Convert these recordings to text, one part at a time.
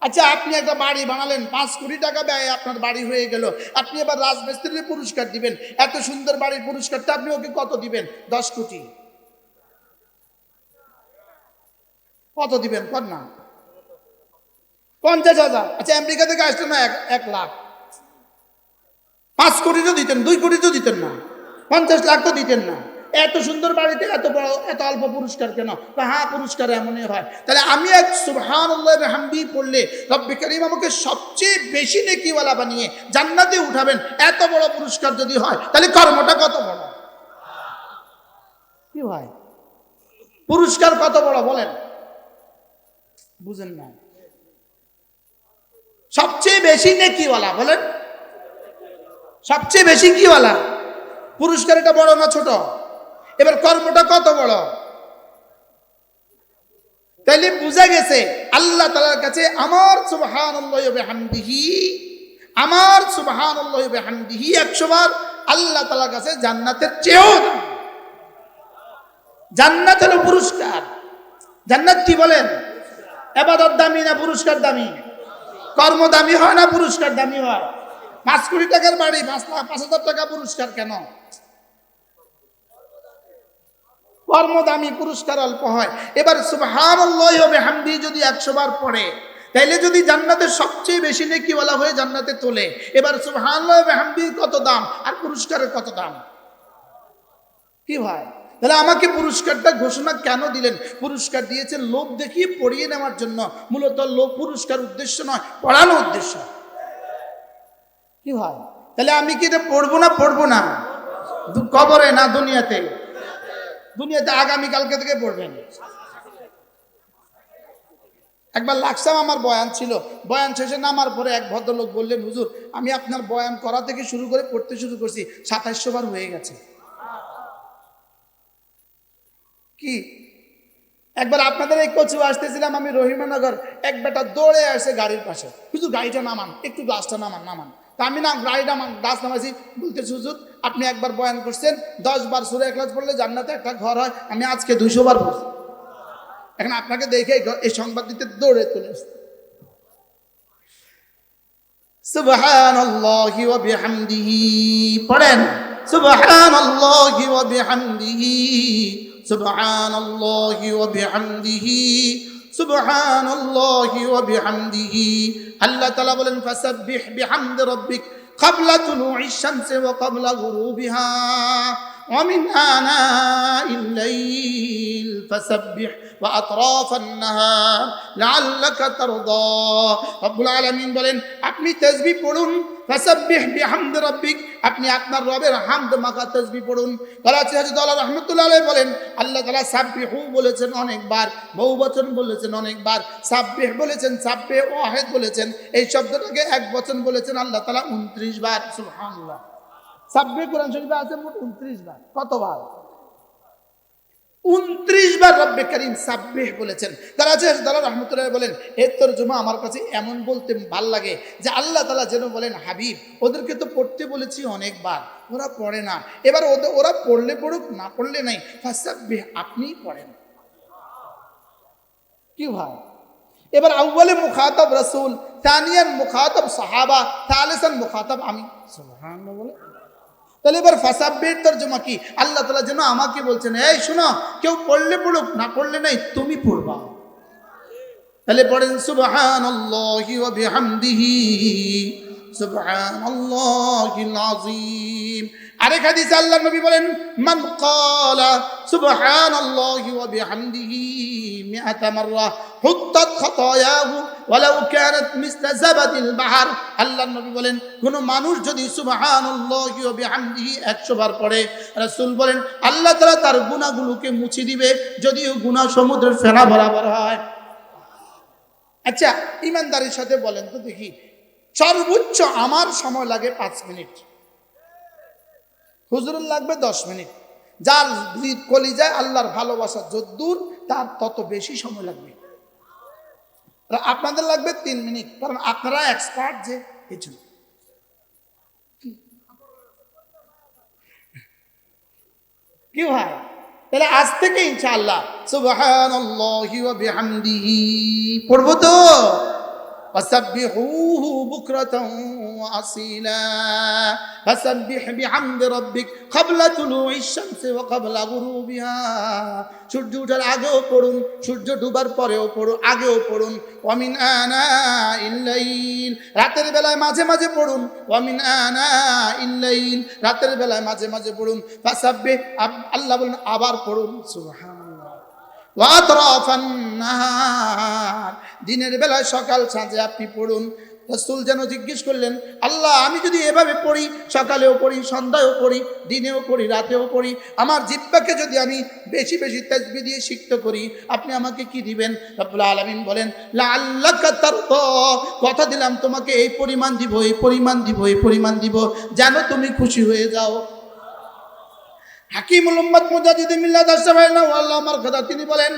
আচ্ছা, আপনি একটা বাড়ি বানালেন, 5 কোটি টাকা ব্যয় আপনার বাড়ি হয়ে গেল, আপনি এবার রাজমিস্ত্রির পুরস্কার দিবেন, এত সুন্দর বাড়ির পুরস্কারটা আপনি ওকে কত দিবেন? 10 কোটি। কত দিবেন কর না? 50,000। আচ্ছা, আমেরিকা থেকে আসলো না 1 লাখ, 5 কোটি তো দিতেন, 2 কোটি তো দিতেন না, 50 লাখ তো দিতেন না। এত সুন্দর বাড়িতে এত বড় এত অল্প পুরস্কার কেন? হ্যাঁ, পুরস্কার এমনই হয়। তাহলে আমি এক সুবহানাল্লাহ ওয়া বিহামদিহি পড়লে রব্বে কারীম আমাকে সবচেয়ে বেশি নেকিওয়ালা বানিয়ে জান্নাতে উঠাবেন। এত বড় পুরস্কার যদি হয়, তাহলে কর্মটা কত বড়? কি ভাই, পুরস্কার কত বড় বলেন? বুঝেন না? সবচেয়ে বেশি নেকিওয়ালা বলেন, সবচেয়ে বেশি কিওয়ালা? পুরস্কার এটা বড় না ছোট? এবার কর্মটা কত বড়? তাইলে বুঝা গেছে আল্লাহ তাআলার কাছে আমার সুবহানাল্লাহি ওয়া বিহামদিহি, আমার সুবহানাল্লাহি ওয়া বিহামদিহি 100 বার আল্লাহ তাআলার কাছে জান্নাতের চেয়েও দামি। জান্নাত হলো পুরস্কার। জান্নাত কি বলেন? ইবাদত দামি না পুরস্কার দামি? কর্ম দামি হয় না পুরস্কার দামি হয়? 5 কোটি টাকার বাড়ি, 5,000 টাকা পুরস্কার কেন? কর্ম দামি, পুরস্কার অল্প হয়। এবার সুবহানাল্লাহি ওয়া বিহামদিহি যদি 100 বার পড়ে, তাইলে যদি জান্নাতের সবচেয়ে বেশি নেকিওয়ালা হয়ে জান্নাতে তোলে, এবার সুবহানাল্লাহি ওয়া বিহামদিহি কত দাম আর পুরস্কারের কত দাম? কি ভাই, তাহলে আমাকে পুরস্কারটা ঘোষণা কেন দিলেন? পুরস্কার দিয়েছেন লোভ দেখিয়ে পড়িয়ে নেওয়ার জন্য। মূলত লোভ পুরস্কার উদ্দেশ্য নয়, পড়ানো উদ্দেশ্য। কি ভাই, তাহলে আমি কি এটা পড়বো না পড়বো না? কবরে না দুনিয়াতে? দুনিয়াতে আগামীকালকে থেকে পড়বেন। একবার লাকসাম আমার বয়ান ছিল, বয়ান শেষে নামার পরে এক ভদ্রলোক বললেন, হুজুর আমি আপনার বয়ান করা থেকে শুরু করে পড়তে শুরু করছি, 2700 বার হয়ে গেছে। কি, একবার আপনাদের এই কচু আসতেছিলাম আমি রহিমানগর, এক বেটা দৌড়ে আসে গাড়ির পাশে, হুজুর গাড়িটা নামান, একটু গ্লাসটা নামান নামান। তা আমি না গাড়িটা গ্লাস নামাইছি, বলতেছি হুজুর আপনি একবার বয়ান করছেন 10 বার সূরা ইখলাস পড়লে জান্নাতে একটা ঘর হয়, আমি আজকে 200 বার পড়ছি। এখন আপনাকে দেখে এই সংবাদ দিতে দৌড়ে চলে আসছে। সুবহানাল্লাহি ওয়া বিহামদিহি পড়েন, সুবহানাল্লাহি ওয়া বিহামদিহি, সুবহানাল্লাহি ওয়া বিহামদিহি, সুবহানাল্লাহি ওয়া বিহামদিহি। আল্লাহ তাআলা বলেন ফাসাব্বিহ বিহামদি রাব্বিক ক্বাবলা তুলুইশ শামসি ওয়া ক্বাবলা গুরুবিহা ওয়া মিন আনাইল লাইল ফাসাব্বিহ ওয়া আতরাফান নাহার লাআল্লাকা তারদা। রব্বুল আলামিন বলেন আপনি তাসবিহ পড়ুন, ফাসাব্বিহ বিহামদি রাব্বিক, আপনি আপনার রবের হামদ মাখা তাসবিহ পড়ুন। করাচি হযরত আল্লাহ রাহমাতুল্লাহ আলাইহি বলেন আল্লাহ তাআলা সাব্বিহু বলেছেন অনেকবার, বহুবচন বলেছেন অনেকবার, সাব্বিহ বলেছেন, সাব্বিহ ওয়াহিদ বলেছেন, এই শব্দটাকে এক বচন বলেছেন আল্লাহ তাআলা 29 বার। সুবহানাল্লাহ। সাব্বিহ কোরআন শরীফে আছে মোট 29 বার। কতবার? 29 বার রব্বে কারীম সাব্বিহ বলেছেন। তারা যে দালাল রাহমাতুল্লাহ বলেন এর তরজমা আমার কাছে এমন বলতে ভাল লাগে যে আল্লাহ তাআলা যেন বলেন হাবিব ওদেরকে তো পড়তে বলেছি অনেকবার, ওরা পড়ে না, এবার ওরা পড়লে পড়ুক, না পড়লে নাই, ফাসাব্বিহ আপনিই পড়েন। কি ভাই, এবার আউয়ালে মুখাতাব রাসূল, তানিয়ান মুখাতাব সাহাবা, তালিসান মুখাতাব আমি। সুবহানাল্লাহ বলে। তাহলে এবার ফাসাব্বিহ তরজমা কি? আল্লাহ তাআলা যেন আমাকে বলছেন এই শোনো, কেউ পড়লে পড়ুক, না পড়লে নাই, তুমি পড়বা। তাহলে পড়েন সুবহানাল্লাহি ওয়া বিহামদিহি, সুবহানাল্লাহিল আযীম। আরেক হাদিসে আল্লাহর নবী বলেন মান ক্বালা সুবহানাল্লাহি ওয়া বিহামদিহি মিআতা মাররা হুত্তাত খাতায়াহু ওয়ালাউ কানাত মিসলা যাবাদিল বাহর। আল্লাহর নবী বলেন কোন মানুষ যদি সুবহানাল্লাহি ওয়া বিহামদিহি 100 বার পড়ে, রাসূল বলেন আল্লাহ তাআলা তার গুনাহগুলোকে মুছে দিবে, যদিও গুনাহ সমুদ্রের ফেনা বরাবর হয়। আচ্ছা, ইমানদারির সাথে বলেন তো দেখি, সর্বোচ্চ আমার সময় লাগে 5 মিনিট, হুজুরের লাগবে 10 মিনিট। যার কলিজায় আল্লাহর ভালোবাসা যদ্দূর তার তত বেশি সময় লাগবে। আপনাদের লাগবে 3 মিনিট, কারণ আপনারা এক্সপার্ট যে এই জন্য। কি ভাই, তাহলে আজ থেকে ইনশাআল্লাহ সুবহানাল্লাহি ওয়া বিহামদিহি পড়বো তো। فسبحوه بكرة وأصيلا فسبح بحمد ربك قبل طلوع الشمس وقبل غروبها সূর্য ওঠার আগেও পড়ুন, সূর্য ডুবার পরেও পড়ুন, আগেও পড়ুন। ওয়ামিন আনাইল লাইল, রাতের বেলায় মাঝে মাঝে পড়ুন। ওয়ামিন আনাইল লাইল, রাতের বেলায় মাঝে মাঝে পড়ুন। ফাসাব্বিহ, আল্লাহ বলেন আবার পড়ুন সুবহানাল্লাহ। ওয়া আতরাফান নাহার, দিনের বেলায় সকাল সাঁঝে আপনি পড়ুন। রাসূল যেন জিজ্ঞেস করলেন, আল্লাহ আমি যদি এভাবে পড়ি, সকালেও পড়ি, সন্ধ্যায়ও পড়ি, দিনেও পড়ি, রাতেও পড়ি, আমার জিহ্বাকে যদি আমি বেশি বেশি তাসবিহ দিয়ে সিক্ত করি, আপনি আমাকে কি দিবেন? রব্বুল আলামিন বলেন লাআল্লাকা তারদা, কথা দিলাম তোমাকে এই পরিমাণ দিব, এই পরিমাণ দিব, এই পরিমাণ দিব, যেন তুমি খুশি হয়ে যাও। হাকিমুল উম্মাত মুজাদ্দিদ মিল্লাত আশ-শাফাঈ আল্লাহ আমার কথা তিনি বলেন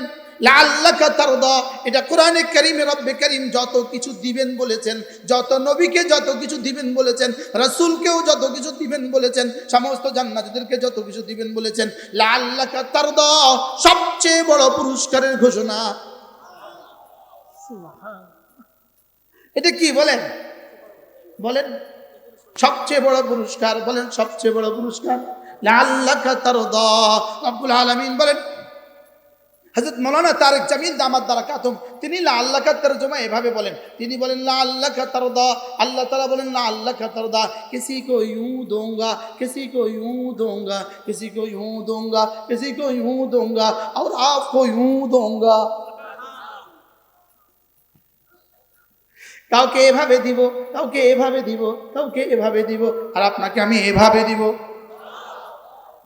লাআল্লাকা তারদা, এটা কোরআনে কারীমে রব্বে কারীম যত কিছু দিবেন বলেছেন, যত নবীকে যত কিছু দিবেন বলেছেন, রাসূলকেও যত কিছু দিবেন বলেছেন, সমস্ত জান্নাতীদেরকে যত কিছু দিবেন বলেছেন, লাআল্লাকা তারদা সবচেয়ে বড় পুরস্কারের ঘোষণা। সুবহানাল্লাহ, এটা কি বলেন? বলেন সবচেয়ে বড় পুরস্কার, বলেন সবচেয়ে বড় পুরস্কার লাআল্লাকা তারদা। রব্বুল আলামিন বলেন, হযরত মাওলানা তারেক জামিল দামাত বারাকাতুহু তিনি লাআল্লাকা তরজমা এভাবে বলেন, তিনি বলেন লাআল্লাকা তারদা, আল্লাহ তাআলা বলেন লাআল্লাকা তারদা, किसी को यूं दूंगा, किसी को यूं दूंगा, किसी को यूं दूंगा, किसी को यूं दूंगा और आपको यूं दूंगा। কাউকে এভাবে দিব, কাউকে এভাবে দিব, কাউকে এভাবে দিব, আর আপনাকে আমি এভাবে দিব।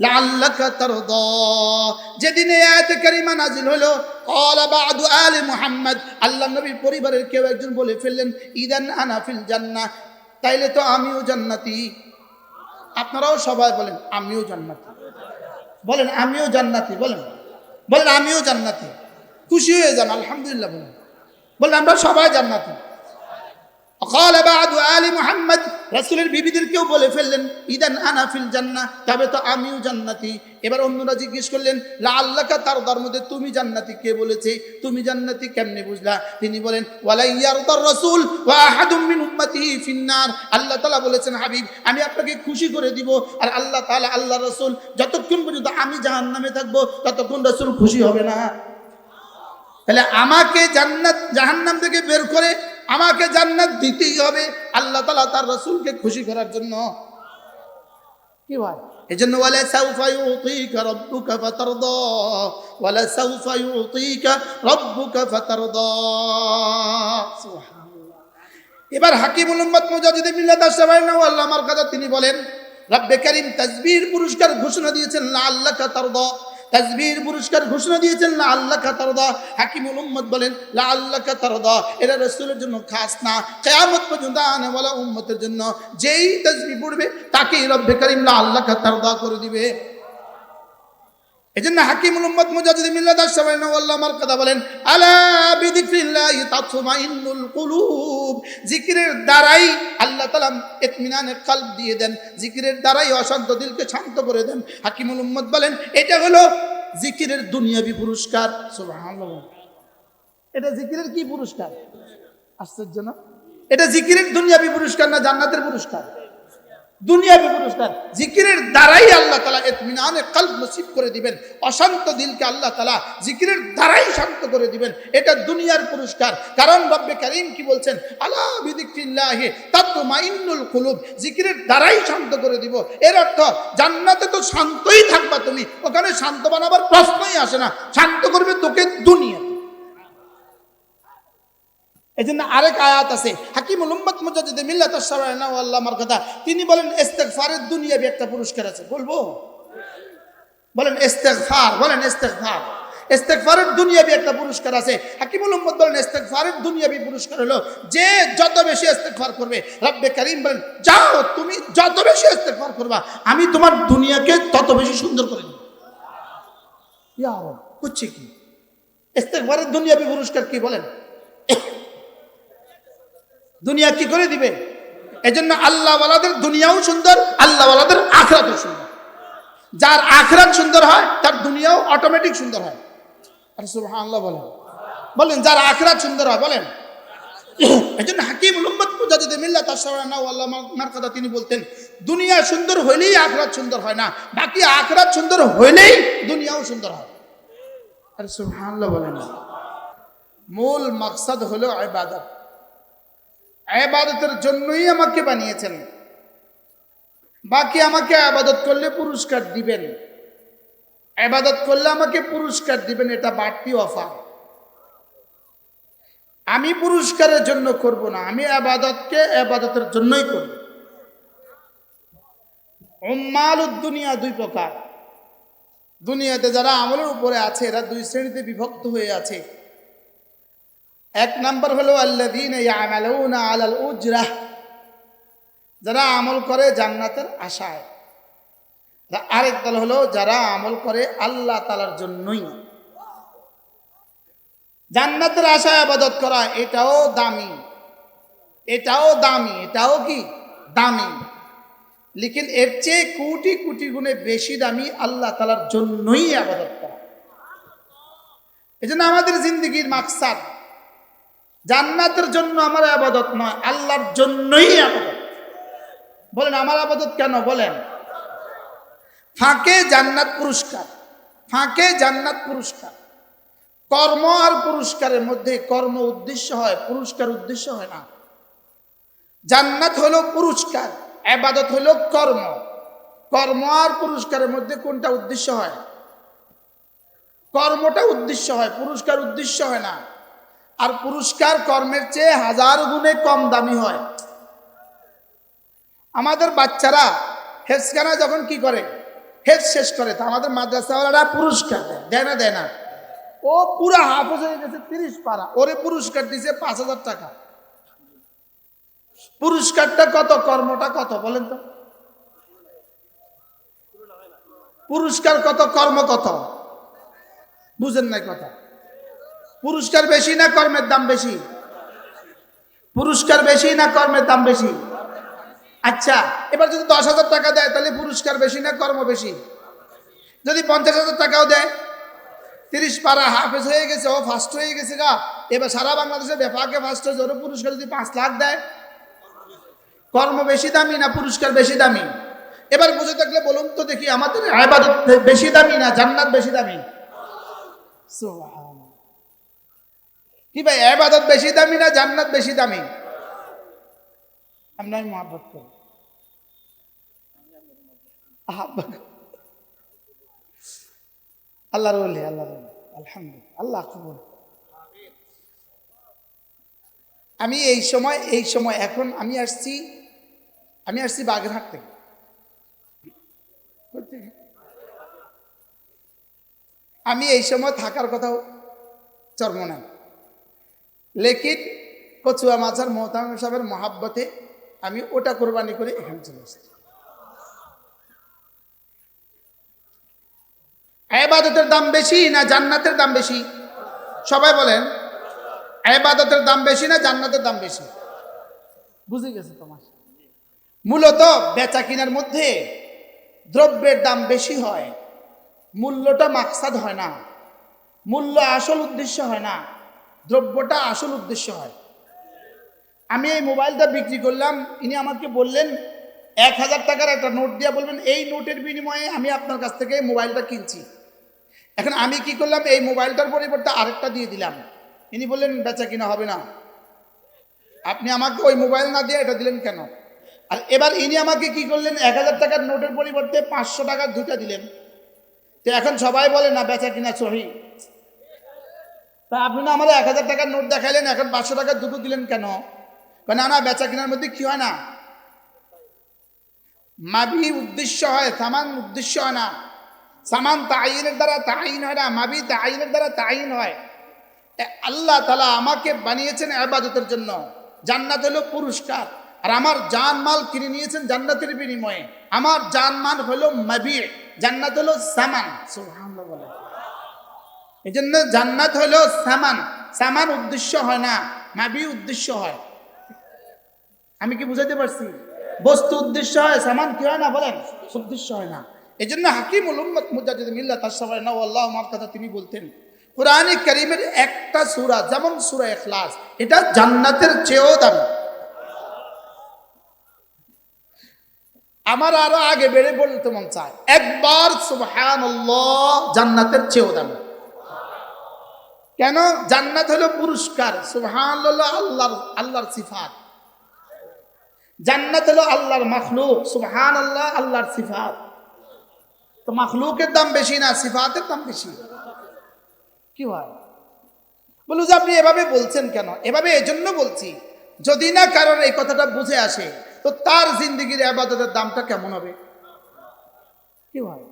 লাআল্লাকা তারদা, যেদিন এই আয়াত কারিমা নাজিল হলো, ক্বালা বা'দু আলি মুহাম্মদ, আল্লাহর নবীর পরিবারের কেউ একজন বলে ফেললেন, ইদান আনা ফিল জান্নাহ, তাইলে তো আমিও জান্নাতি। আপনারাও সবাই বলেন আমিও জান্নাতি, বলেন আমিও জান্নাতি, বলেন বলেন আমিও জান্নাতি, খুশি হয়ে যান আলহামদুলিল্লাহ বলেন, বলেন আমরা সবাই জান্নাতি। ক্বালা বা'দু আলি মুহাম্মদ, রাসূলের বিবিদের কেউ বলে ফেললেন, ইদান আনা ফিল জান্নাহ, তবে তো আমিও জান্নাতি। এবার অন্যরা জিজ্ঞেস করলেন, লাআল্লাকা তারদার মধ্যে তুমি জান্নাতি কে বলেছে? তুমি জান্নাতি কেমনে বুঝলা? তিনি বলেন, ওয়ালা ইয়ারদার রাসূল ওয়া আহাদুম মিন উম্মতিহি ফিন্নার, আল্লাহ তাআলা বলেছেন হাবিব আমি আপনাকে খুশি করে দিব, আর আল্লাহ তাআলা আল্লাহ রাসূল যতক্ষণ পর্যন্ত আমি জাহান্নামে থাকবো ততক্ষণ রাসূল খুশি হবে না। তাহলে আমাকে জান্নাত জাহান্নাম থেকে বের করে আমাকে জান্নাত দিতেই হবে আল্লাহ তাআলা তার রাসূলকে খুশি করার জন্য। কি ভাই, এজন্য ওয়ালা সাউফা ইউতিকা রাব্বুকা ফাতারদা, ওয়ালা সাউফা ইউতিকা রাব্বুকা ফাতারদা। সুবহানাল্লাহ। এবার হাকিমুল উম্মাত মুজাদ্দিদ মিল্লাত আশ-শাফাঈ আল্লাহ আমার কথা তিনি বলেন, রব্বে কারীম তাসবিহ পুরস্কার ঘোষণা দিয়েছেন লাআল্লাকা তারদা, তাসবিহ পুরস্কার ঘোষণা দিয়েছেন লাআল্লাকা তারদা। হাকিমুল উম্মত বলেন লাআল্লাকা তারদা এটা রাসূলের জন্য খাস না, কিয়ামত পর্যন্ত আনেওয়ালা উম্মতের জন্য যেই তাসবিহ পড়বে তাকেই রব্বে কারীম লাআল্লাকা তারদা করে দিবে। এজন্য হাকিমুল উম্মত মুজাদ্দিদ মিল্লাত আশ-শাফাঈ আল্লাহ আমার কথা বলেন, আলা বিযিকরিল্লাহি তাতমাইন্নুল কুলুব, জিকিরের দ্বারাই আল্লাহ তাআলা ইতমিনানের কলব দিয়ে দেন, জিকিরের দ্বারাই অশান্ত দিলকে শান্ত করে দেন। হাকিমুল উম্মত বলেন এটা হলো জিকিরের দুনিয়াবি পুরস্কার। সুবহানাল্লাহ, এটা জিকিরের কি পুরস্কার? আশ্চর্য না? এটা জিকিরের দুনিয়াবি পুরস্কার না জান্নাতের পুরস্কার? দুনিয়াবি পুরস্কার। জিকিরের দ্বারাই আল্লাহ তাআলা ইতমিনানে কলব নসিব করে দিবেন, অশান্ত দিলকে আল্লাহ তাআলা জিকিরের দ্বারাই শান্ত করে দিবেন, এটা দুনিয়ার পুরস্কার। কারণ রব্বে কারীম কি বলছেন, আলা বিযিকরিল্লাহি তাতমাইন্নুল কুলুব, জিকিরের দ্বারাই শান্ত করে দিব। এর অর্থ জান্নাতে তো শান্তই থাকবা তুমি, ওখানে শান্ত বানাবার প্রশ্নই আসে না, শান্ত করবে তোকে দুনিয়া। এজন্য আরেক আয়াত আছে, হাকিমুল উম্মত মুজাদ্দিদ মিল্লাত আশ-শাফাঈ আল্লাহ আমার কথা তিনি বলেন ইস্তিগফারের দুনিয়াবি একটা পুরস্কার আছে। বলবো? বলেন ইস্তিগফার, বলেন ইস্তিগফার, ইস্তিগফারের দুনিয়াবি একটা পুরস্কার আছে। হাকিমুল উম্মত বলেন ইস্তিগফারের দুনিয়াবি পুরস্কার হলো যে যত বেশি ইস্তিগফার করবে, রব্বে কারীম বলেন যাও তুমি যত বেশি ইস্তিগফার করবা আমি তোমার দুনিয়াকে তত বেশি সুন্দর করে দেব। ইয়া রাব, বুঝছি কি ইস্তিগফারের দুনিয়াবি পুরস্কার কি বলেন? দুনিয়া কি করে দিবে? এজন্য আল্লাহ ওয়ালাদের দুনিয়াও সুন্দর, আল্লাহ ওয়ালাদের আখিরাতও সুন্দর। যার আখিরাত সুন্দর হয় তার দুনিয়াও অটোমেটিক সুন্দর হয়। আর সুবহানাল্লাহ বলেন, বলেন যার আখিরাত সুন্দর হয়, বলেন এই জন্য হাকিমুল উম্মত মুজাদ্দিদ মিল্লাত আশ-শাওরানা আল্লাহ মারকাদা তিনি বলতেন, দুনিয়া সুন্দর হইলেই আখিরাত সুন্দর হয় না, বাকি আখিরাত সুন্দর হইলেই দুনিয়াও সুন্দর হয়। আর সুবহানাল্লাহ বলেন। মূল মাকসাদ হলো ইবাদত। ইবাদতের জন্যই আমাকে বানিয়েছেন, বাকি আমাকে ইবাদত করলে পুরস্কার দিবেন, ইবাদত করলে আমাকে পুরস্কার দিবেন, এটা বাড়তি অফার। আমি পুরস্কারের জন্য করব না, আমি ইবাদতকে ইবাদতের জন্যই করব। উম্মালুদ দুনিয়া দুই প্রকার। দুনিয়াতে যারা আমলের উপরে আছে এরা দুই শ্রেণীতে বিভক্ত হয়ে আছে। এক নাম্বার হলো আল্লাযীনা ইয়ামালুনা আলাল উজরাহ, যারা আমল করে জান্নাতের আশায়। আরেক দল হলো যারা আমল করে আল্লাহ তাআলার জন্যই। জান্নাতের আশায় ইবাদত করা এটাও দামি, এটাও দামি, এটাও কি দামি, লেকিন এর চেয়ে কোটি কোটি গুণে বেশি দামি আল্লাহ তাআলার জন্যই ইবাদত করা। এজন্য আমাদের জিন্দেগীর মাকসাদ জান্নাতের জন্য আমার ইবাদত নয়, আল্লাহর জন্যই ইবাদত। বলেন আমার ইবাদত কেন? বলেন ফাঁকে জান্নাত পুরস্কার, ফাঁকে জান্নাত পুরস্কার। কর্ম আর পুরস্কারের মধ্যে কর্ম উদ্দেশ্য হয়, পুরস্কার উদ্দেশ্য হয় না। জান্নাত হলো পুরস্কার, ইবাদত হলো কর্ম। কর্ম আর পুরস্কারের মধ্যে কোনটা উদ্দেশ্য হয়? কর্মটা উদ্দেশ্য হয়, পুরস্কার উদ্দেশ্য হয় না। আর পুরস্কার কর্মের চেয়ে হাজার গুণে কম দামি হয়। আমাদের বাচ্চারা হেফজখানা যখন কি করে, হেফজ শেষ করে, তা আমাদের মাদ্রাসাওয়ালারা পুরস্কার দেয়, দেয় না? দেয় না? ও পুরা হাফেজ হয়ে গেছে 30 পারা, ওরে পুরস্কার দিছে 5000 টাকা। পুরস্কারটা কত, কর্মটা কত বলেন তো? পুরস্কার কত, কর্ম কত? বুঝেন নাই কথা? পুরস্কার বেশি না কর্মের দাম বেশি? পুরস্কার বেশি না কর্মের দাম বেশি? আচ্ছা, এবার যদি 10,000 টাকা দেয় তাহলে পুরস্কার বেশি না কর্ম বেশি? যদি 50,000 টাকাও দেয়, 30 পারা হাফেজ হয়ে গেছে, ও ফার্স্ট হয়ে গেছে গা, এবার সারা বাংলাদেশে বেফাকে ফার্স্ট হয়েছে, ওর পুরস্কার যদি 5 লাখ দেয়, কর্ম বেশি দামি না পুরস্কার বেশি দামি? এবার বুঝে থাকলে বলুন তো দেখি, আমাদের ইবাদত বেশি দামি না জান্নাত বেশি দামি? সুবহানাল্লাহ। কি ভাই, ইবাদত বেশি দামি না জান্নাত বেশি দামি? আমরা মহব্বত করি, আল্লাহর ওলি, আল্লাহর ওলি, আলহামদুলিল্লাহ, আল্লাহ কবুল। আমি এই সময় এখন আমি আসছি বাগেরহাট থেকে। আমি এই সময় থাকার কথাও চরমনাই, লেকিন কচুয়া মাজার মোহতামিম সাহেবের মহাব্বতে আমি ওটা কোরবানি করে এখানে চলে এসেছি। ইবাদতের দাম বেশি না জান্নাতের দাম বেশি? সবাই বলেন, ইবাদতের দাম বেশি না জান্নাতের দাম বেশি? বুঝে গেছে তোমার? মূলত বেচা কিনার মধ্যে দ্রব্যের দাম বেশি হয়, মূল্যটা মাকসাদ হয় না, মূল্য আসল উদ্দেশ্য হয় না, দ্রব্যটা আসল উদ্দেশ্য হয়। আমি এই মোবাইলটা বিক্রি করলাম, ইনি আমাকে বললেন 1000 টাকার একটা নোট দিয়ে বলবেন এই নোটের বিনিময়ে আমি আপনার কাছ থেকে মোবাইলটা কিনছি। এখন আমি কি করলাম, এই মোবাইলটার পরিবর্তে আরেকটা দিয়ে দিলাম। ইনি বললেন বেচা কিনা হবে না, আপনি আমাকে ওই মোবাইল না দিয়ে এটা দিলেন কেন? আর এবার ইনি আমাকে কি করলেন, 1000 টাকার নোটের পরিবর্তে 500 টাকার দুটা দিলেন। তো এখন সবাই বলে না বেচা কিনা সহি। তা আপনি না আমার 1000 টাকার নোট দেখাইলেন, এখন 500 টাকার দুটো দিলেন কেন? না না, বেচা কিনার মধ্যে কি হয় না, মাবি উদ্দেশ্য হয়, সামান উদ্দেশ্য হয় না। সামান তাইনের দ্বারা তাইন হয় না, মাবি তাইনের দ্বারা তাইন হয়। আল্লাহ তাআলা আমাকে বানিয়েছেন ইবাদতের জন্য, জান্নাত হলো পুরস্কার, আর আমার জান মাল কিনে নিয়েছেন জান্নাতের বিনিময়ে। আমার জান মাল হলো মাবি, জান্নাত হলো সামান। সুবহানাল্লাহ বলে। এই জন্য জান্নাত হলো সামান, সামান উদ্দেশ্য হয় না, মাবি উদ্দেশ্য হয়। আমি কি বুঝাতে পারছি? বস্তু উদ্দেশ্য হয়, সামান কি হয় না বলেন, উদ্দেশ্য হয় না। এই জন্য হাকিমুল উম্মত মুজাদ্দিদ মিল্লাত আশ-শাওরানা আল্লাহ মাফ কথা তিনি বলতেন, কোরআনে কারীমের একটা সূরা যেমন সূরা ইখলাস, এটা জান্নাতের চেয়েও দামি। আমার আরো আগে বেড়ে বলতে মন চায়, একবার সুবহানাল্লাহ জান্নাতের চেয়েও দামি। কেন? জান্নাত হলো পুরস্কার, সুবহানাল্লাহ আল্লাহর সিফাত। জান্নাত হলো আল্লাহর মাখলুক, সুবহানাল্লাহ আল্লাহর সিফাত। তো মাখলুকের দাম বেশি না সিফাতের দাম বেশি? কি হয়? বলু যে আপনি এভাবে বলছেন কেন? এভাবে এজন্য বলছি, যদি না কারণ এই কথাটা বুঝে আসে তো তার জিন্দেগির ইবাদতের দামটা কেমন হবে? কি হয়?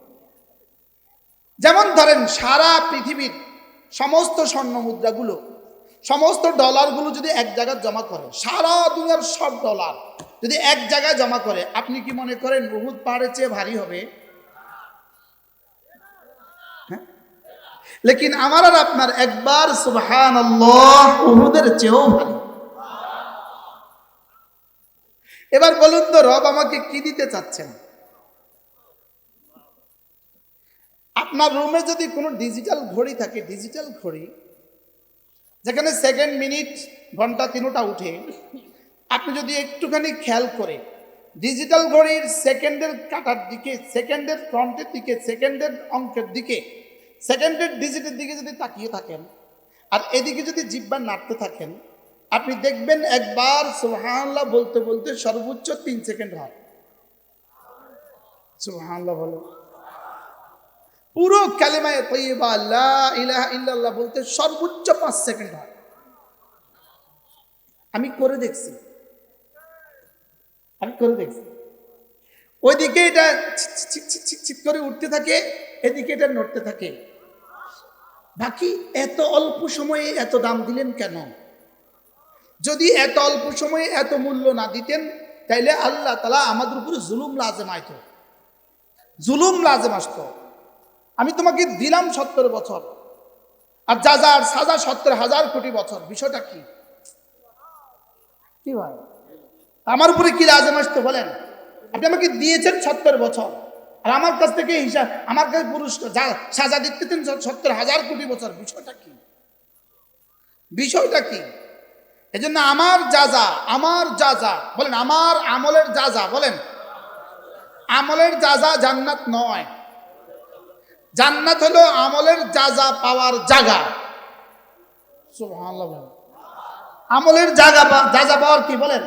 যেমন ধরেন সারা পৃথিবীর সমস্ত স্বর্ণ মুদ্রাগুলো, সমস্ত ডলারগুলো যদি এক জায়গায় জমা করে, সারা দুনিয়ার সব ডলার যদি এক জায়গায় জমা করে, আপনি কি মনে করেন উহুদ পাহাড়ের চেয়ে ভারী হবে? লেকিন আমার আর আপনার একবার সুবহানাল্লাহ উহুদের চেয়েও ভারী। এবার বলুন তো, রব আমাকে কি দিতে চাচ্ছেন? আপনার রুমে যদি কোনো ডিজিটাল ঘড়ি থাকে, ডিজিটাল ঘড়ি যেখানে সেকেন্ড, মিনিট, ঘন্টা তিনটা উঠে, আপনি যদি একটুখানি খেয়াল করে ডিজিটাল ঘড়ির সেকেন্ডের কাটার দিকে, সেকেন্ডের ফ্রন্টের দিকে, সেকেন্ডের অঙ্কের দিকে, সেকেন্ডের ডিজিটের দিকে যদি তাকিয়ে থাকেন আর এদিকে যদি জিহ্বা নাড়তে থাকেন, আপনি দেখবেন একবার সুবহানাল্লাহ বলতে বলতে সর্বোচ্চ 3 সেকেন্ড হয়। সুবহানাল্লাহ বলো। পুরো কালেমায়ে তাইয়্যিবা লা ইলাহা ইল্লাল্লাহ বলতে সর্বোচ্চ 5 সেকেন্ড হয়। আমি করে দেখছি। ওইদিকে এটা চিক করে উঠতে থাকে, এদিকে এটা নড়তে থাকে। বাকি এত অল্প সময়ে এত দাম দিলেন কেন? যদি এত অল্প সময়ে এত মূল্য না দিতেন তাইলে আল্লাহ তাআলা আমাদের উপরে জুলুম লাজেম আইতো, জুলুম লাজেম আসতো। আমি তোমাকে দিলাম 70 বছর আর যাজার সাজা 70,000 কোটি বছর। বিষয়টা কি? কি ভাই, আমার উপরে কি লাজেম আসতো বলেন? আপনি আমাকে দিয়েছেন 70 বছর আর আমার কাছ থেকে হিসাব, আমার কাছে পুরস্কার সাজা দিতেছেন 70,000 কোটি বছর। বিষয়টা কি? বিষয়টা কি? এজন্য আমার যা বলেন, আমার আমলের যা বলেন, আমলের যা জান্নাত নয়। জান্নাত হলো আমলের যা পাওয়ার জায়গা। সুবহানাল্লাহ। আমলের জায়গা যা পাওয়ার কি বলেন?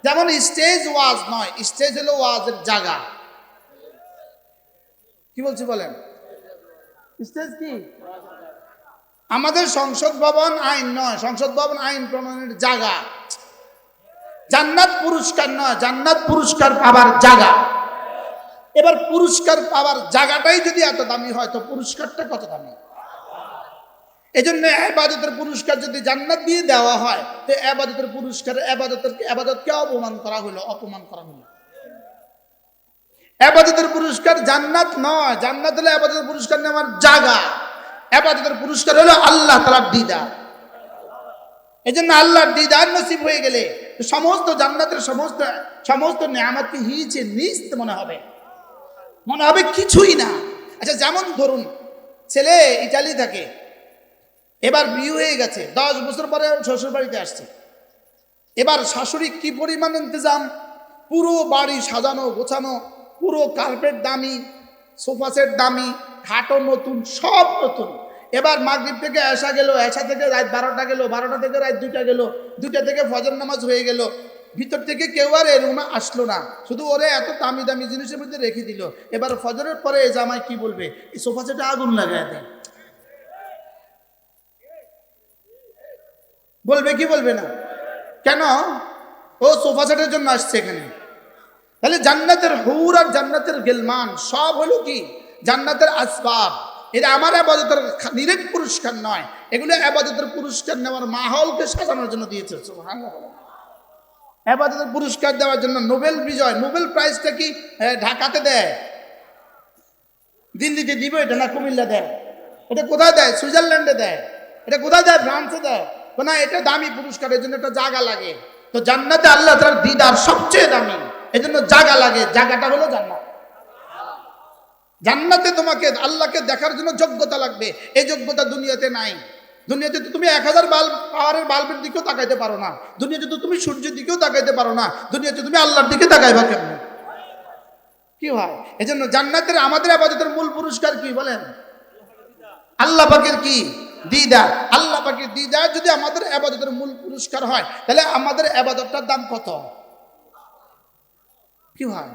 যেমন স্টেজ ওয়াজ নয়, স্টেজ হলো ওয়াজের জায়গা। কি বলছি বলেন? স্টেজ কি? আমাদের সংসদ ভবন আইন নয়, সংসদ ভবন আইন প্রণয়নের জায়গা। জান্নাত পুরস্কার নয়, জান্নাত পুরস্কার পাবার জায়গা। এবার পুরস্কার পাওয়ার জায়গাটাই যদি এত দামি হয় তো পুরস্কারটা কত দামি? এজন্য ইবাদতের পুরস্কার যদি জান্নাত দিয়ে দেওয়া হয় তো ইবাদতের পুরস্কার, ইবাদতকে অপমান করা হলো। ইবাদতের পুরস্কার জান্নাত নয়, জান্নাত হলো ইবাদতের পুরস্কার নেওয়ার জায়গা। ইবাদতের পুরস্কার হলো আল্লাহ তাআলার দিদার। এজন্য আল্লাহর দিদার নসিব হয়ে গেলে সমস্ত জান্নাতের সমস্ত নিয়ামতকে হিচে নিস্ত মনে হবে কিছুই না। আচ্ছা, যেমন ধরুন ছেলে ইতালি থাকে, এবার বিয়ে হয়ে গেছে, 10 বছর পরে শ্বশুর বাড়িতে আসছে। এবার শাশুড়ি কি পরিমাণ ইন্তজাম, পুরো বাড়ি সাজানো গোছানো, পুরো কার্পেট দামি, সোফা সেট দামি, খাটও নতুন, সব নতুন। এবার মাগরিব থেকে এশা গেল, এশা থেকে রাত 12টা গেল, 12টা থেকে রাত 2টা গেল, 2টা থেকে ফজর নামাজ হয়ে গেল। ভিতর থেকে কেউ আর এ রুমে আসলো না, শুধু ওরে এত দামি দামি জিনিসের মধ্যে রেখে দিল। এবার ফজরের পরে এই জামাই কি বলবে? এই সোফা সেটে আগুন লাগায় দেয়। বলবে কি বলবে না? কেন? ও সোফা সেটের জন্য আসছে এখানে। তাহলে জান্নাতের হুর আর জান্নাতের গিলমান সব হলো কি? জান্নাতের আসবাব। এটা আমার ইবাদতের নিরেট পুরস্কার নয়, এগুলো ইবাদতের পুরস্কার নেওয়ার মাহলকে সাজানোর জন্য দিয়েছে। সুবহানাল্লাহ। ইবাদতের পুরস্কার দেওয়ার জন্য নোবেল বিজয়, নোবেল প্রাইজটা কি ঢাকাতে দেয়? দিল্লিতে দিবে এটা না কুমিল্লা দেয়? এটা কোথায় দেয়? সুইজারল্যান্ডে দেয়? এটা কোথায় দেয়? ফ্রান্সে দেয়? না, এটা দামি পুরস্কার, এর জন্য একটা জায়গা লাগে। তো জান্নাতে আল্লাহ তাআলার দিদার সবচেয়ে দামি, এজন্য জায়গা লাগে। জায়গাটা হলো জান্নাত। জান্নাতে তোমাকে আল্লাহকে দেখার জন্য যোগ্যতা লাগবে, এই যোগ্যতা দুনিয়াতে নাই। দুনিয়াতে তো তুমি 1000 পাওয়ারের বাল্বের দিকেও তাকাইতে পারো না, দুনিয়াতে তো তুমি সূর্যের দিকেও তাকাইতে পারো না, দুনিয়াতে তুমি আল্লাহর দিকে তাকাইবা কেমন? কি হয়? এই জন্য জান্নাতের আমাদের ইবাদতের মূল পুরস্কার কি বলেন? আল্লাহ পাকের কি দিদার। আল্লাহ পাকের দিদার যদি আমাদের ইবাদতের মূল পুরস্কার হয়, তাহলে আমাদের ইবাদতটার দাম কত? কি হয়?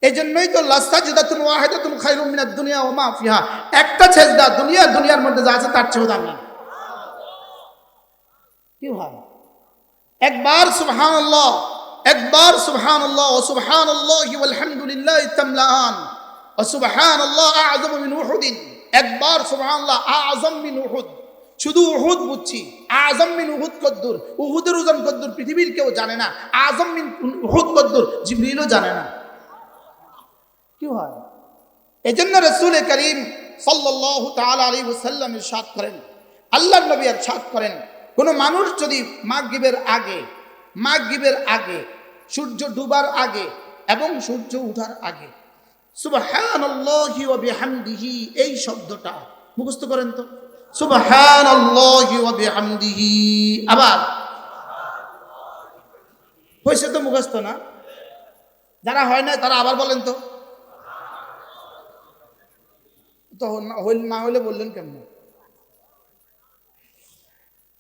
এই জন্যই তো লাসাজদাতুন ওয়াহিদাতুন খায়রুম মিনাদ দুনিয়া ওয়া মা ফিহা, একটা সেজদা দুনিয়ার মধ্যে যা আছে তার চেয়েও দামি। কি হয়? একবার সুবহানাল্লাহ, একবার সুবহানাল্লাহ ওয়া সুবহানাল্লাহি ওয়াল হামদুলিল্লাহি তামলাআন ওয়া সুবহানাল্লাহ আ'যামু মিন উহুদ। একবার সুবহানাল্লাহ আ'যাম মিন উহুদ, শুধু উহুদ বুঝছি, আ'যাম মিন উহুদ কদ্দুর, উহুদের ওজন কদ্দুর পৃথিবীর কেউ জানে না, আ'যাম মিন উহুদ কদ্দুর জিবরিলও জানে না। কি হয়? এজন্য রাসূল করিম সাল্লাল্লাহু তাআলা আলাইহি ওয়াসাল্লাম ইরশাদ করেন, আল্লাহর নবী ইরশাদ করেন, কোন মানুষ যদি মাগরিবের আগে সূর্য ডুবার আগে এবং সূর্য ওঠার আগে সুবহানাল্লাহি ওয়া বিহামদিহি এই শব্দটা মুখস্থ করেন তো, সুবহানাল্লাহি ওয়া বিহামদিহি। আবার হইছে তো মুখস্থ না? যারা হয় না তারা আবার বলেন তো, না হলে বললেন কেমন?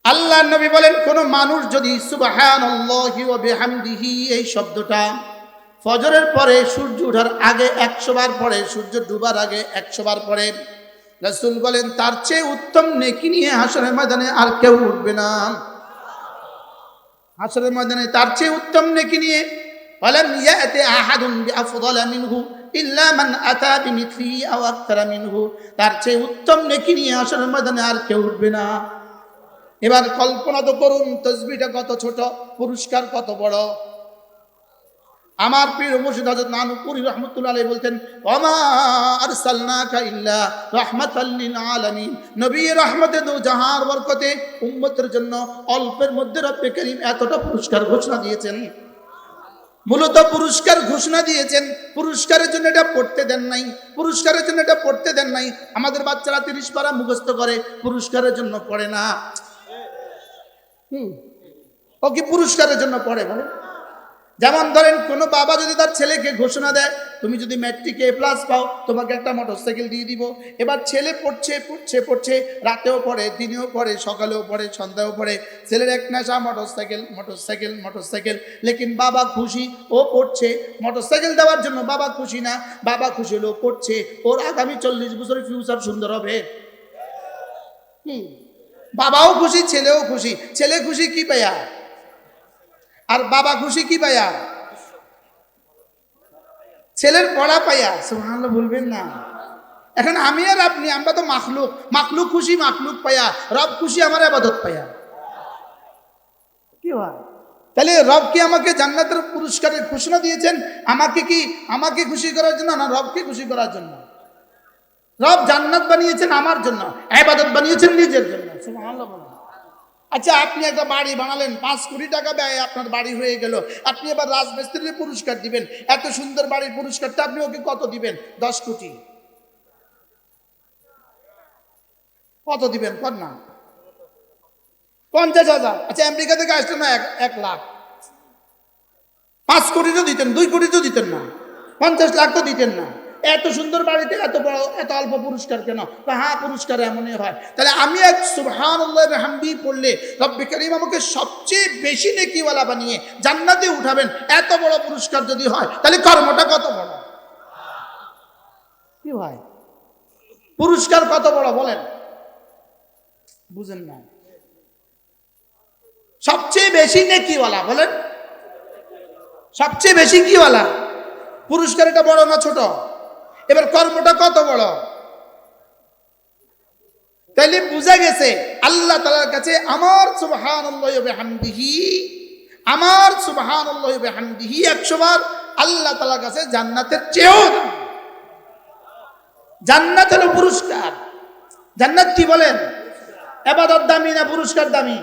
আল্লাহর নবী বলেন, কোন মানুষ যদি সুবহানাল্লাহি ওয়া বিহামদিহি এই শব্দটা ফজরের পরে সূর্য ওঠার আগে 100 বার পড়ে, সূর্য ডুবার আগে 100 বার পড়ে, রাসূল বলেন তার চেয়ে উত্তম নেকি নিয়ে হাশরের ময়দানে আর কেউ উঠবে না। হাশরের ময়দানে তার চেয়ে উত্তম নেকি নিয়ে ওয়ালাম ইয়াতি আহাদুন বিআফদালা মিনহু ইল্লা মান আতা বিমিথলিহি আও আকতারা মিনহু, তার চেয়ে উত্তম নেকি নিয়ে হাশরের ময়দানে আর কেউ উঠবে না। এবার কল্পনা তো করুন, তাসবিহটা কত ছোট, পুরস্কার কত বড়। আমার প্রিয় মুর্শিদ হযরত নানুপুরি রাহমাতুল্লাহ আলাইহি বলতেন, ওয়ামা আরসালনাকা ইল্লা রাহমাতাল লিল আলামিন, নবী রহমতে দু জাহান বরকতে উম্মতের জন্য অল্পের মধ্যে রব্বে করিম এতটা পুরস্কার ঘোষণা দিয়েছেন। মূলত পুরস্কার ঘোষণা দিয়েছেন, পুরস্কারের জন্য এটা পড়তে দেন নাই, পুরস্কারের জন্য এটা পড়তে দেন নাই। আমাদের বাচ্চারা 30 পারা মুখস্থ করে, পুরস্কারের জন্য পড়ে না। ও কি পুরস্কারের জন্য পড়ে বলে? যেমন ধরেন কোন বাবা যদি তার ছেলেকে ঘোষণা দেয়, তুমি যদি ম্যাট্রিকে A+ পাও তোমাকে একটা মোটরসাইকেল দিয়ে দিব। এবার ছেলে পড়ছে, রাতেও পড়ে, দিনেও পড়ে, সকালেও পড়ে, সন্ধ্যাও পড়ে, ছেলের এক নেশা মোটরসাইকেল। লেকিন বাবা খুশি, ও পড়ছে, মোটরসাইকেল দেওয়ার জন্য বাবা খুশি না, বাবা খুশি হলো পড়ছে, ওর আগামী 40 বছরের ফিউচার সুন্দর হবে। বাবাও খুশি, ছেলেও খুশি। ছেলে খুশি কি পাইয়া আর বাবা খুশি কি পাইয়া? ছেলের পড়া পাইয়া। সুবহানাল্লাহ বলবেন না। এখন আমি আর আপনি, আমরা তো মাখলুক খুশি মাখলুক পাইয়া, রব খুশি আমার ইবাদত পাইয়া। কি হয়? তাহলে রব কি আমাকে জান্নাতের পুরস্কারের ঘোষণা দিয়েছেন আমাকে খুশি করার জন্য না রবকে খুশি করার জন্য? রব জান্নাত বানিয়েছেন আমার জন্য, ইবাদত বানিয়েছেন নিজের জন্য। সুবহানাল্লাহ। আচ্ছা, আপনি একটা বাড়ি বানালেন, 5 কোটি টাকা ব্যয় আপনার বাড়ি হয়ে গেল, আপনি এবার রাজমিস্ত্রির পুরস্কার দিবেন, এত সুন্দর বাড়ির পুরস্কারটা আপনি ওকে কত দিবেন? 10 কোটি। কত দিবেন কর না? 50,000। আচ্ছা, আমেরিকা থেকে আসলো না 1 লাখ, 5 কোটি তো দিতেন, 2 কোটি তো দিতেন না, 50 লাখ তো দিতেন না। এত সুন্দর বাড়িতে এত অল্প পুরস্কার কেন? হ্যাঁ, পুরস্কার এমনই হয়। তাহলে আমি এক সুবহানাল্লাহ ওয়া বিহামদিহি পড়লে রব্বে করিম আমাকে সবচেয়ে বেশি নেকিওয়ালা বানিয়ে জান্নাতে উঠাবেন। এত বড় পুরস্কার যদি হয়, তাহলে কর্মটা কত বড়? কি হয়? পুরস্কার কত বড় বলেন? বুঝেন না? সবচেয়ে বেশি নেকিওয়ালা বলেন, সবচেয়ে বেশি কিওয়ালা? পুরস্কার এটা বড় না ছোট? এবার কর্মটা কত বড়? তাইলে বুঝা গেছে আল্লাহ তাআলার কাছে আমার সুবহানাল্লাহি ওয়া বিহামদিহি 100 বার আল্লাহ তাআলার কাছে জান্নাতের চেয়েও দামি। জান্নাত হলো পুরস্কার। জান্নাত কি বলেন? ইবাদত দামি না পুরস্কার দামি?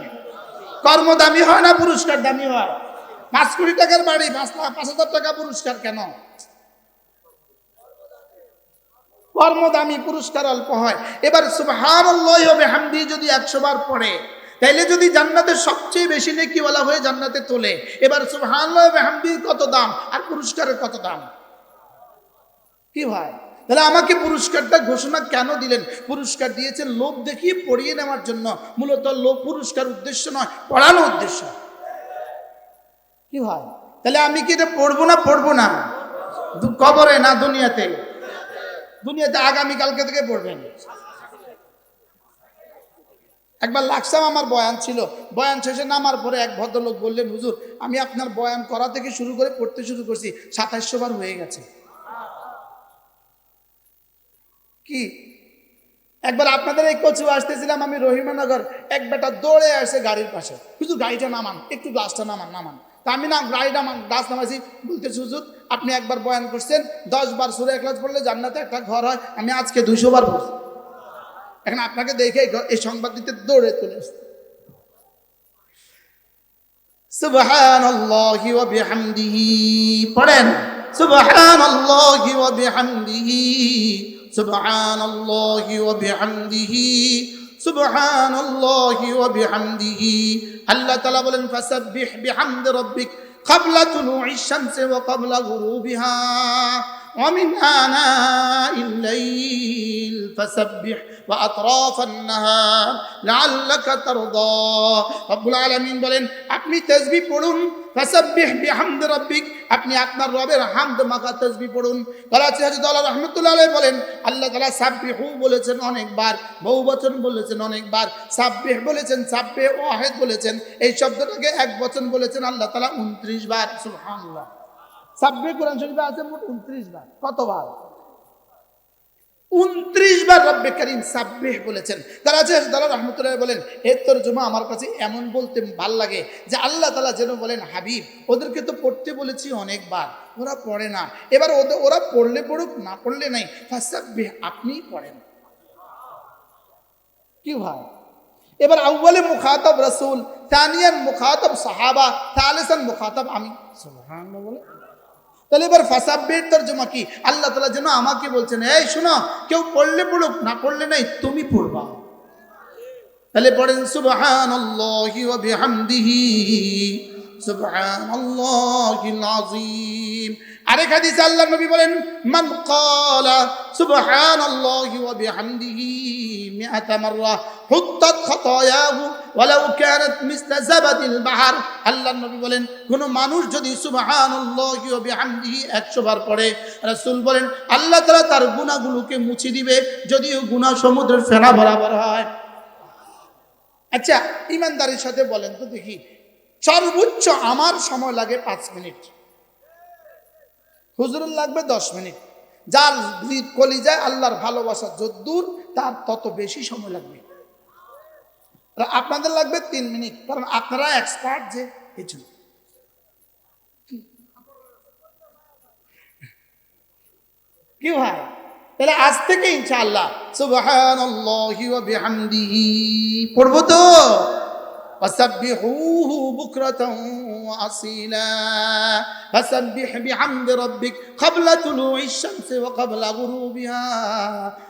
কর্ম দামি হয় না পুরস্কার দামি হয়? 5 কোটি টাকার বাড়ি, 5,000 টাকা পুরস্কার কেন? কর্মদামি পুরস্কার অল্প হয়। এবার সুবহানাল্লাহি ওয়া বিহামদিহি যদি 100 বার পড়ে, তাইলে যদি জান্নাতের সবচেয়ে বেশি নেকিওয়ালা হয়ে জান্নাতে তোলে, এবার সুবহানাল্লাহি ওয়া বিহামদিহি কত দাম আর পুরস্কারের কত দাম? কি ভাই, তাহলে আমাকে পুরস্কারটা ঘোষণা কেন দিলেন? পুরস্কার দিয়েছেন লোভ দেখিয়ে পড়িয়ে নেওয়ার জন্য। মূলত লোভ পুরস্কার উদ্দেশ্য নয়, পড়ানো উদ্দেশ্য। কি ভাই, তাহলে আমি কি এটা পড়বো না? পড়বো না কবরে না দুনিয়াতে? দুনিয়াতে আগামীকালকে থেকে পড়বেন। একবার লাকসাম আমার বয়ান ছিল, বয়ান শেষে নামার পরে এক ভদ্রলোক বললেন, হুজুর আমি আপনার বয়ান করা থেকে শুরু করে পড়তে শুরু করছি, 2700 বার হয়ে গেছে। কি একবার আপনাদের এই কচু আসতেছিলাম আমি রহিমানগর, এক বেটা দৌড়ে আসে গাড়ির পাশে, হুজুর গাড়িটা নামান, একটু গ্লাসটা নামান নামান। তা আমি না গাড়িটা গ্লাস নামাইছি, বলতেছি হুজুর আপনি একবার বয়ান করছেন 10 বার সূরা ইখলাস পড়লে জান্নাতে একটা ঘর হয়, আমি আজকে 200 বার পড়ছি। এখন আপনাকে দেখে এই সংবাদ দিতে দৌড়ে চলে আসছে। সুবহানাল্লাহি ওয়া বিহামদিহি পড়েন, সুবহানাল্লাহি ওয়া বিহামদিহি, সুবহানাল্লাহি ওয়া বিহামদিহি, সুবহানাল্লাহি ওয়া বিহামদিহি। আল্লাহ তাআলা বলেন ফাসাব্বিহ বিহামদি রাব্বিক ক্বাবলা তুলুইশ শামসি ওয়া ক্বাবলা গুরুবিহা ওয়া মিন আনাইল লাইল ফাসাব্বিহ ওয়া আতরাফান নাহার লাআল্লাকা তারদা। রব্বুল আলামিন বলেন আপনি তাসবিহ পড়ুন, ফাসাব্বিহ বিহামদি রাব্বিক, আপনি আপনার রবের হামদ মাখা তাসবিহ পড়ুন। করাচি হযরত আল্লাহ রাহমাতুল্লাহ আলাইহি বলেন আল্লাহ তাআলা সাব্বিহু বলেছেন অনেকবার, বহুবচন বলেছেন অনেকবার, সাব্বিহ বলেছেন, সাব্বিহ ওয়াহিদ বলেছেন, এই শব্দটাকে এক বচন বলেছেন আল্লাহ তাআলা 29 বার। সুবহানাল্লাহ, সাব্বিহ কোরআন শরীফে আছে মোট 29 বার। কতবার? 29 বার রব্বে কারীম সাব্বিহ বলেছেন। তারা আছে আল্লাহ রাহমাতুল্লাহ বলেন এর তরজমা আমার কাছে এমন বলতে ভাল লাগে যে আল্লাহ তাআলা যেন বলেন হাবিব ওদেরকে তো পড়তে বলেছি অনেকবার, ওরা পড়ে না, এবার ওরা পড়লে পড়ুক, না পড়লে নাই, ফাসাব্বিহ আপনিই পড়েন। কি ভাই, এবার আউয়ালে মুখাতাব রাসূল, তানিয়ান মুখাতাব সাহাবা, তালিসান মুখাতাব আমি। সুবহানাল্লাহ বলে, তাহলে এবার ফাসাব্বিহ তরজমা কি? আল্লাহ তাআলা যেন আমাকে বলছেন এই শোনো, কেউ পড়লে পড়ুক, না পড়লে নাই, তুমি পড়বা। তাহলে পড়েন সুবহানাল্লাহি ওয়া বিহামদিহি, সুবহানাল্লাহিল আযীম। আরেক হাদিসে আল্লাহর নবী বলেন মান ক্বালা সুবহানাল্লাহি ওয়া বিহামদিহি মিআতা মাররা হুত্তাত খাতায়াহু ওয়ালাউ কানাত মিসলা যাবাদিল বাহর। আল্লাহর নবী বলেন কোন মানুষ যদি সুবহানাল্লাহি ওয়া বিহামদিহি 100 বার পড়ে, রাসূল বলেন আল্লাহ তাআলা তার গুনাহগুলোকে মুছে দিবে, যদিও গুনাহ সমুদ্রের ফেনা বরাবর হয়। আচ্ছা ইমানদারির সাথে বলেন তো দেখি, সর্বোচ্চ আমার সময় লাগে 5 মিনিট, হুজুরের লাগবে 10 মিনিট। যার কলিজায় আল্লাহর ভালোবাসা যদ্দূর তার তত বেশি সময় লাগবে। আপনাদের লাগবে 3 মিনিট, কারণ আপনারা এক্সপার্ট যে এই জন্য। কি ভাই, তাহলে আজ থেকে ইনশাআল্লাহ সুবহানাল্লাহি ওয়া বিহামদিহি পড়বো তো। فسبحوه بكرة وأصيلا فسبح بحمد ربك قبل طلوع الشمس وقبل غروبها।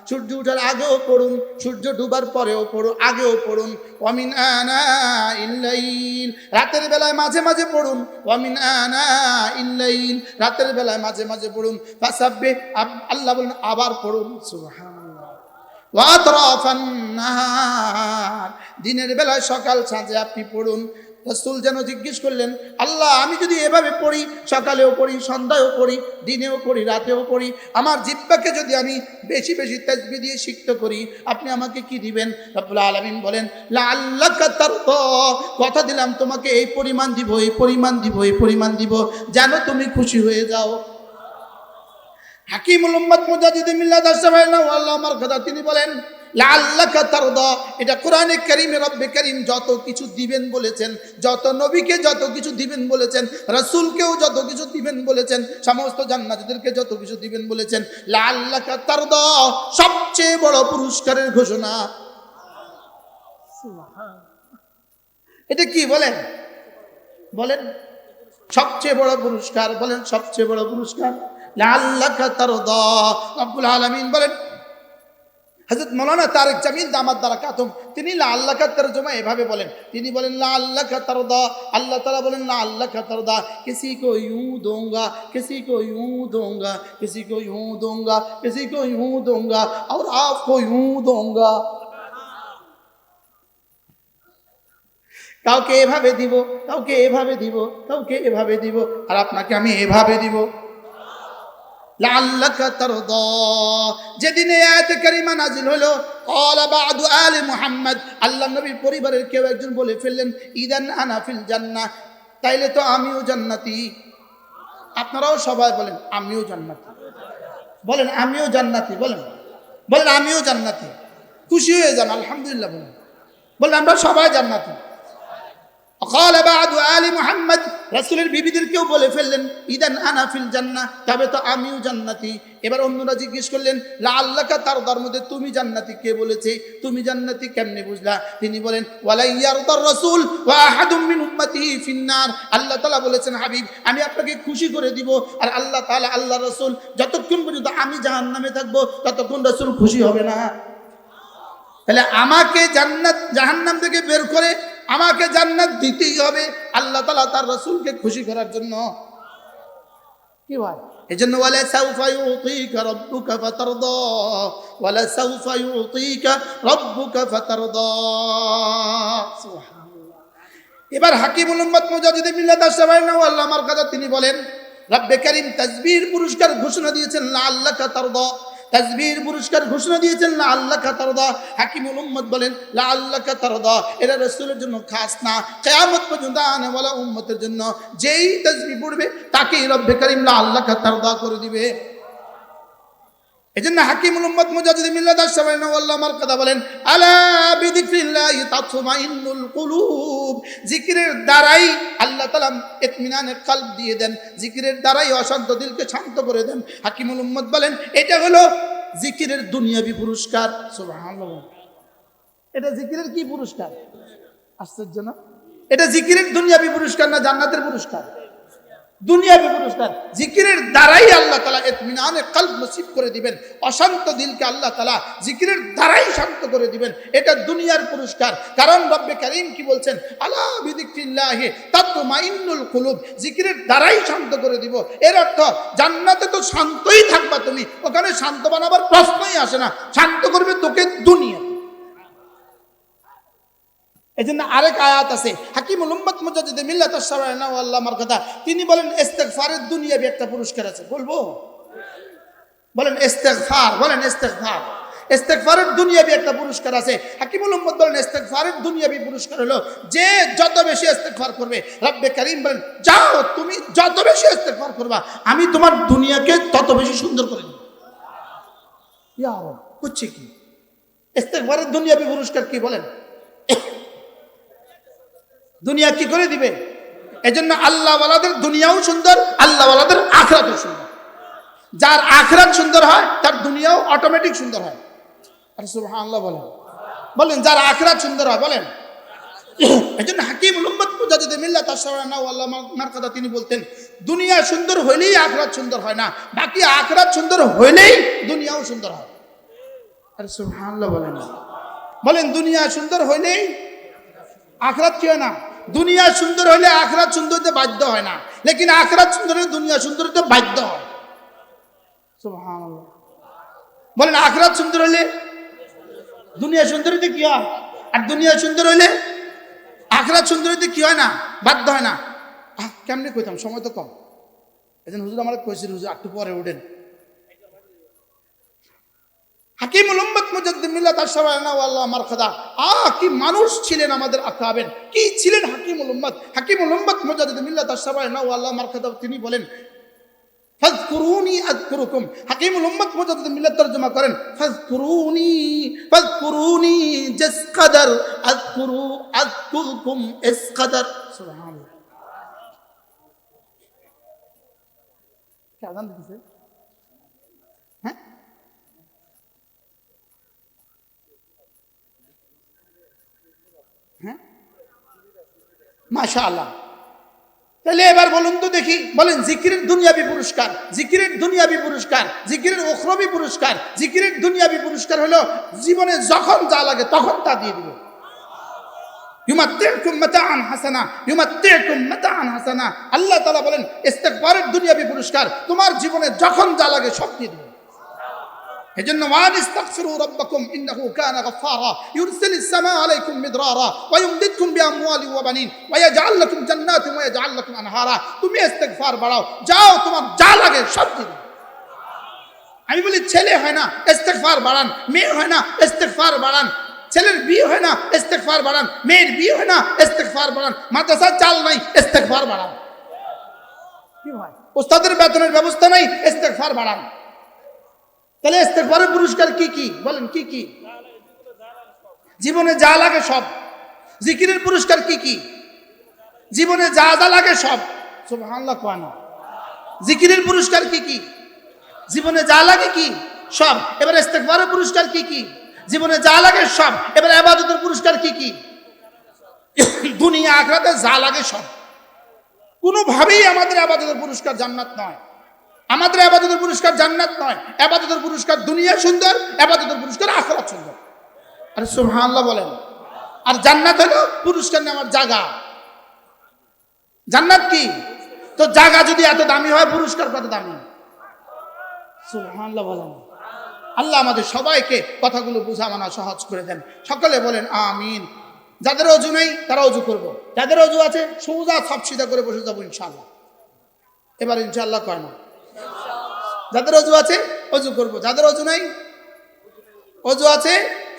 সূর্য ওঠার আগেও পড়ুন, সূর্য ডুবার পরেও পড়ুন, আগেও পড়ুন। ওয়ামিন আনাইল লাইল, রাতের বেলায় মাঝে মাঝে পড়ুন। ওয়ামিন আনাইল লাইল, রাতের বেলায় মাঝে মাঝে পড়ুন। ফাসাব্বিহ, আল্লাহ বলেন আবার পড়ুন সুবহানাল্লাহ। ওয়া আতরাফান নাহার, দিনের বেলায় সকাল সাঁঝে আপনি পড়ুন। রাসূল যেন জিজ্ঞেস করলেন আল্লাহ আমি যদি এভাবে পড়ি, সকালেও পড়ি, সন্ধ্যায়ও পড়ি, দিনেও পড়ি, রাতেও পড়ি, আমার জিহ্বাকে যদি আমি বেশি বেশি তাসবিহ দিয়ে সিক্ত করি, আপনি আমাকে কি দিবেন? রব্বুল আলামিন বলেন লাআল্লাকা তারদা, কথা দিলাম তোমাকে এই পরিমাণ দিব, এই পরিমাণ দিব, এই পরিমাণ দিব, যেন তুমি খুশি হয়ে যাও। হাকিমুল উম্মাত মুজাদ্দিদ মিল্লাত আশ-শাফাঈনা ওয়াল্লাহ মারকাদা তিনি বলেন লাআল্লাকা তারদা, এটা কোরআনে কারীমে রব্বে কারীম যত কিছু দিবেন বলেছেন, যত নবীকে যত কিছু দিবেন বলেছেন, রাসূলকেও যত কিছু দিবেন বলেছেন, সমস্ত জান্নাতীদেরকে যত কিছু দিবেন বলেছেন, লাআল্লাকা তারদা সবচেয়ে বড় পুরস্কারের ঘোষণা। সুবহানাল্লাহ, এটা কি বলেন? বলেন সবচেয়ে বড় পুরস্কার, বলেন সবচেয়ে বড় পুরস্কার লাআল্লাকা তারদা। রব্বুল আলামিন বলেন হযরত মাওলানা তারেক জামিল দামাত বারাকাতুহু তিনি লাআল্লাকা তরজমা এভাবে বলেন, তিনি বলেন লাআল্লাকা তারদা, আল্লাহ তাআলা বলেন লাআল্লাকা তারদা, किसी को यूं दूंगा, किसी को यूं दूंगा, किसी को यूं दूंगा, किसी को यूं दूंगा और आपको यूं दूंगा। কাউকে এভাবে দিব, কাউকে এভাবে দিব, কাউকে এভাবে দিব, আর আপনাকে আমি এভাবে দিব। লাআল্লাকা তারদা, যেদিন এই আয়াত কারিমা নাজিল হলো, ক্বালা বা'দু আলি মুহাম্মদ, আল্লাহর নবীর পরিবারের কেউ একজন বলে ফেললেন, ইদান আনা ফিল জান্নাহ, তাইলে তো আমিও জান্নাতি। আপনারাও সবাই বলেন আমিও জান্নাতি, বলেন আমিও জান্নাতি, বলেন বলেন আমিও জান্নাতি, খুশি হয়ে যান আলহামদুলিল্লাহ বলেন, বলেন আমরা সবাই জান্নাতি। قال بعض آل محمد, রাসূলের বিবিদের কেউ বলে ফেললেন, ইদান আনা ফিল জান্নাহ, তবে তো আমিও জান্নাতি। এবার অন্যরা জিজ্ঞেস করলেন, লাআল্লাকা তারদার মধ্যে তুমি জান্নাতি কে বলেছে, তুমি জান্নাতি কেমনে বুঝলা? তিনি বলেন, ওয়ালা ইয়ারদার রাসূল ওয়া আহাদুম মিন উম্মতিহি ফিন্নার, আল্লাহ তাআলা বলেছেন হাবিব আমি আপনাকে খুশি করে দিব, আর আল্লাহ তাআলা আল্লাহ রাসূল যতক্ষণ পর্যন্ত আমি জাহান্নামে থাকবো ততক্ষণ রাসূল খুশি হবে না। তাহলে আমাকে জান্নাত জাহান্নাম থেকে বের করে আমাকে জান্নাত দিতেই হবে আল্লাহ তাআলা তার রাসূলকে খুশি করার জন্য। কি ভাই, এজন্য ওয়ালা সাউফা ইউতিকা রাব্বুকা ফাতারদা, ওয়ালা সাউফা ইউতিকা রাব্বুকা ফাতারদা। সুবহানাল্লাহ। এবার হাকিমুল উম্মত মুজাদ্দিদ মিল্লাত আশ-শাবায়না আল্লাহ মারকাদা তিনি বলেন, রব্বে কারীম তাসবির পুরস্কার ঘোষণা দিয়েছেন লাআল্লাকা তারদা, তাসবির পুরস্কার ঘোষণা দিয়েছেন লাআল্লাকা তারদা। হাকিমুল উম্মত বলেন লাআল্লাকা তারদা এটা রাসূলের জন্য খাস না, কিয়ামত পর্যন্ত আনেওয়ালা উম্মতের জন্য যেই তাসবিহ পড়বে তাকেই রব্বে কারীম লাআল্লাকা তারদা করে দিবে। এজন্য হাকিমুল উম্মত মুজাদ্দিদ মিল্লাত আশ-শাবায়না আল্লাহ মারকাদা বলেন, আলা বিযিকরিল্লাহি তাতমাইন্নুল কুলুব, জিকিরের দ্বারাই আল্লাহ তাআলা ইতমিনানের কলব দিয়ে দেন, জিকিরের দ্বারাই অশান্ত দিলকে শান্ত করে দেন। হাকিমুল উম্মত বলেন এটা হলো জিকিরের দুনিয়াবি পুরস্কার। সুবহানাল্লাহ, এটা জিকিরের কি পুরস্কার? আশ্চর্য না? এটা জিকিরের দুনিয়াবি পুরস্কার না জান্নাতের পুরস্কার? দুনিয়াবি পুরস্কার। জিকিরের দ্বারাই আল্লাহ তাআলা ইতমিনানে কলব নসিব করে দিবেন, অশান্ত দিলকে আল্লাহ তাআলা জিকিরের দ্বারাই শান্ত করে দিবেন, এটা দুনিয়ার পুরস্কার। কারণ রব্বে কারীম কি বলছেন, আলা বিযিকরিল্লাহি তাতমাইন্নুল কুলুব, জিকিরের দ্বারাই শান্ত করে দিব। এর অর্থ জান্নাতে তো শান্তই থাকবা তুমি, ওখানে শান্ত বানাবার প্রশ্নই আসে না, শান্ত করবে তোকে দুনিয়া। এজন্য আরেক আয়াত আছে, হাকিমুল উম্মত মুজাদ্দিদ মিল্লাত আশ-শাবায়না আল্লাহ মারকাদা তিনি বলেন ইস্তিগফারের দুনিয়াবি একটা পুরস্কার আছে। বলবো? বলেন ইস্তিগফার, বলেন ইস্তিগফার। ইস্তিগফারের দুনিয়াবি একটা পুরস্কার আছে। হাকিমুল উম্মত বলেন ইস্তিগফারের দুনিয়াবি পুরস্কার হলো যে যত বেশি ইস্তিগফার করবে রব্বে কারীম বলেন যাও তুমি যত বেশি ইস্তিগফার করবা আমি তোমার দুনিয়াকে তত বেশি সুন্দর করে দেব। ইয়া রাব, বুঝছি কি? ইস্তিগফারের দুনিয়াবি পুরস্কার কি বলেন? দুনিয়া কি করে দিবে? এজন্য আল্লাহ ওয়ালাদের দুনিয়াও সুন্দর, আল্লাহ ওয়ালাদের আখিরাতও সুন্দর। যার আখিরাত সুন্দর হয় তার দুনিয়াও অটোমেটিক সুন্দর হয়। আরে সুবহানাল্লাহ বলেন, বলেন যার আখিরাত সুন্দর হয় বলেন। এজন্য হাকিমুল উম্মত মুজাদ্দিদ মিল্লাত আশ-শাবায়না আল্লাহ মারকাদা তিনি বলতেন দুনিয়া সুন্দর হইলেই আখিরাত সুন্দর হয় না, বাকি আখিরাত সুন্দর হইলেই দুনিয়াও সুন্দর হয়। আরে সুবহানাল্লাহ বলেন, বলেন দুনিয়া সুন্দর হইলেই আখিরাত কি হয় না? দুনিয়া সুন্দর হইলে আখিরাত সুন্দর হতে বাধ্য হয় না, লেকিন আখিরাত সুন্দর হলে দুনিয়া সুন্দর হতে বাধ্য হয়। সুবহানাল্লাহ বলেন, আখিরাত সুন্দর হলে দুনিয়া সুন্দর হতে কি হয়? আর দুনিয়া সুন্দর হইলে আখিরাত সুন্দর হতে কি হয় না? বাধ্য হয় না। কেমনে কইতাম, সময় তো কম। এজন্য হুজুর আমার কইছিল হুজুর একটু পরে উঠেন। হাকিমুল উম্মত মুজাদ্দিদ মিল্লাত আশ-শাবায়না আল্লাহ মারকাদা কি মানুষ ছিলেন আমাদের আকাবের, কি ছিলেন হাকিমুল উম্মত। হাকিমুল উম্মত মুজাদ্দিদ মিল্লাত আশ-শাবায়না আল্লাহ মারকাদা তিনি বলেন ফাযকুরুনি আযকুরুকুম। হাকিমুল উম্মত মুজাদ্দিদ মিল্লাত তরজমা করেন ফাযকুরুনি ফাযকুরুনি জাস কদর আযকুরুকুম ইস কদর। সুবহানাল্লাহ। কি আযান দিতেছে? হ্যাঁ হ্যাঁ মাশাআল্লাহ। তাহলে এবার বলুন তো দেখি, বলেন জিকিরের দুনিয়াবি পুরস্কার, জিকিরের দুনিয়াবি পুরস্কার, জিকিরের উখরাবি পুরস্কার। জিকিরের দুনিয়াবি পুরস্কার হলো জীবনে যখন যা লাগে তখন তা দিয়ে দিবে। ইউমাত্তিউকুম মাতাআন হাসানা, ইউমাত্তিউকুম মাতাআন হাসানা। আল্লাহ তাআলা বলেন ইস্তিগফারের দুনিয়াবি পুরস্কার তোমার জীবনে যখন যা লাগে সব দিয়ে দিবে। এজন্য ওয়ানিস্তাগফিরু রাব্বাকুম ইন্নাহু কানা গাফফারা ইউরসিলিস সামাআ আলাইকুম মিদরারা ওয়া ইউমদিদকুম বিআমওয়ালিন ওয়া বানিন ওয়া ইয়াজআল লাকুম জান্নাতিন ওয়া ইয়াজআল লাকুম আনহারা। তুমি ইস্তিগফার বাড়াও, যাও তোমার যা লাগে সব দিবে। আমি বলি ছেলে হয় না ইস্তিগফার বাড়ান, মেয়ে হয় না ইস্তিগফার বাড়ান, ছেলের বিয়ে হয় না ইস্তিগফার বাড়ান, মেয়ের বিয়ে হয় না ইস্তিগফার বাড়ান, মাদ্রাসার চাল নাই ইস্তিগফার বাড়ান। কি হয়? উস্তাদের বেতনের ব্যবস্থা নাই ইস্তিগফার বাড়ান। তাহলে ইস্তিগফারের পুরস্কার কি কি বলেন? কি কি? জীবনে যা লাগে সব। জিকিরের পুরস্কার কি কি? জীবনে যা যা লাগে সব। সুবহানাল্লাহ কোয়া না। জিকিরের পুরস্কার কি কি? জীবনে যা লাগে কি সব। এবার ইস্তিগফারের পুরস্কার কি কি? জীবনে যা লাগে সব। এবার ইবাদতের পুরস্কার কি কি? দুনিয়া আখিরাতে যা লাগে সব। কোনোভাবেই আমাদের ইবাদতের পুরস্কার জান্নাত নয়। আমাদের ইবাদতের পুরস্কার জান্নাত নয়। ইবাদতের পুরস্কার দুনিয়া সুন্দর, ইবাদতের পুরস্কার আখিরাত সুন্দর। আরে সুবহানাল্লাহ বলেন। আর জান্নাত হলো পুরস্কার নেওয়ার জায়গা। জান্নাত কি? তো জায়গা যদি এত দামি হয় পুরস্কার কত দামি? সুবহানাল্লাহ বলেন। আল্লাহ আমাদের সবাইকে কথাগুলো বোঝা মানা সহজ করে দেন। সকলে বলেন আমিন। যাদের অজু নেই তারা অজু করব, যাদের অজু আছে সোজা সব সিধা করে বসে যাবো ইনশাআল্লাহ। এবার ইনশাআল্লাহ কয় না? যাদের অজু আছে অজু করব, যাদের অজু নাই, অজু আছে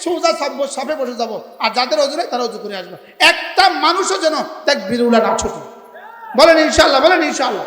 সোজা সবে বসে যাব। আর যাদের অজু নেই তারা অজু করে আসবে। একটা মানুষও যেন তাকবীরুল্লাহ না ছোট। বলেন ইনশাআল্লাহ, বলেন ইনশাআল্লাহ।